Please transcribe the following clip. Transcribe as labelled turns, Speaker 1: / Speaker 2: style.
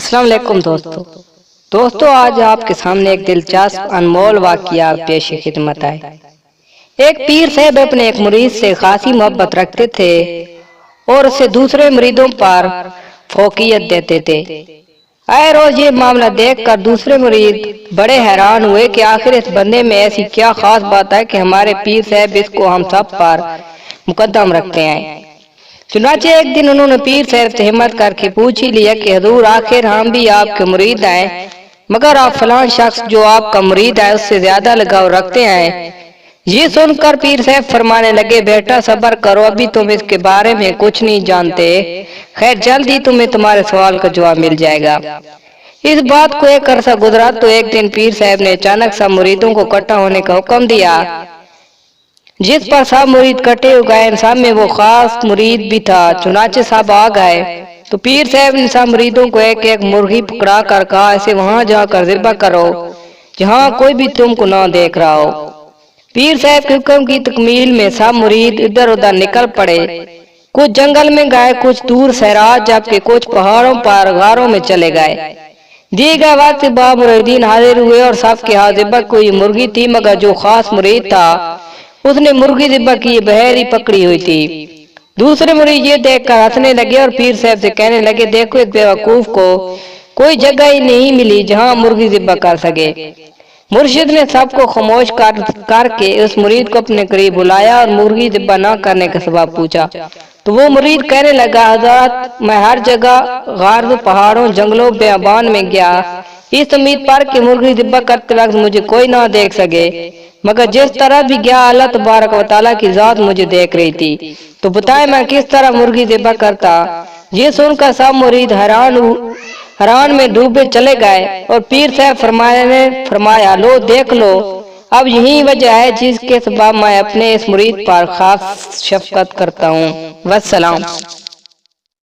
Speaker 1: السلام علیکم دوستو آج آپ کے سامنے ایک دلچسپ انمول واقعہ پیش خدمت ہے۔ ایک پیر صاحب اپنے ایک مرید سے خاصی محبت رکھتے تھے اور اسے دوسرے مریدوں پر فوقیت دیتے تھے۔ آئے روز یہ معاملہ دیکھ کر دوسرے مرید بڑے حیران ہوئے کہ آخر اس بندے میں ایسی کیا خاص بات ہے کہ ہمارے پیر صاحب اس کو ہم سب پر مقدم رکھتے ہیں۔ چنانچہ ایک دن انہوں نے پیر صاحب سے ہمت کر کے پوچھ ہی لیا کہ حضور آخر ہم بھی آپ کے مرید ہیں، مگر آپ فلاں شخص جو آپ کا مرید ہے اس سے زیادہ لگاؤ رکھتے ہیں۔ یہ سن کر پیر صاحب فرمانے لگے، بیٹا صبر کرو، ابھی تم اس کے بارے میں کچھ نہیں جانتے، خیر جلد ہی تمہیں تمہارے سوال کا جواب مل جائے گا۔ اس بات کو ایک عرصہ گزرا تو ایک دن پیر صاحب نے اچانک سب مریدوں کو اکٹھا ہونے کا حکم دیا، جس پر سب مرید کٹے ہو گئے۔ ان سب میں وہ خاص مرید بھی تھا۔ چنانچہ سب آ گئے تو پیر صاحب نے سب مریدوں کو ایک ایک مرغی پکڑا کر کہا، اسے وہاں جا کر ذبح کرو جہاں کوئی بھی تم کو نہ دیکھ رہا ہو۔ پیر صاحب کے حکم کی تکمیل میں سب مرید ادھر ادھر نکل پڑے، کچھ جنگل میں گئے، کچھ دور صحرا، جبکہ کچھ پہاڑوں پر غاروں میں چلے گئے۔ دیے گئے وقت کے بعد مریدین حاضر ہوئے اور سب کے ہاتھ ذبح کوئی مرغی تھی، مگر جو خاص مرید تھا اس نے مرغی ذبح کی بغیر ہی پکڑی ہوئی تھی۔ دوسرے مرید یہ دیکھ کر ہنسنے لگے اور پیر صاحب سے کہنے لگے، دیکھو اس بیوقوف کو کوئی جگہ ہی نہیں ملی جہاں مرغی ذبح کر سکے۔ مرشد نے سب کو خاموش کر کے اس مرید کو اپنے قریب بلایا اور مرغی ذبح نہ کرنے کا سبب پوچھا تو وہ مرید کہنے لگا، حضرت میں ہر جگہ غاروں، پہاڑوں، جنگلوں، بیابان میں گیا اس امید پر کہ مرغی ذبح کرتے وقت مجھے کوئی نہ دیکھ سکے، مگر جس طرح بھی گیا اللہ تبارک و تعالیٰ کی ذات مجھے دیکھ رہی تھی، تو بتائیں میں کس طرح مرغی ذبح کرتا۔ یہ سن کر سب مرید حیران میں ڈوبے چلے گئے اور پیر صاحب فرمایا، لو دیکھ لو، اب یہی وجہ ہے جس کے سبب میں اپنے اس مرید پر خاص شفقت کرتا ہوں۔ والسلام۔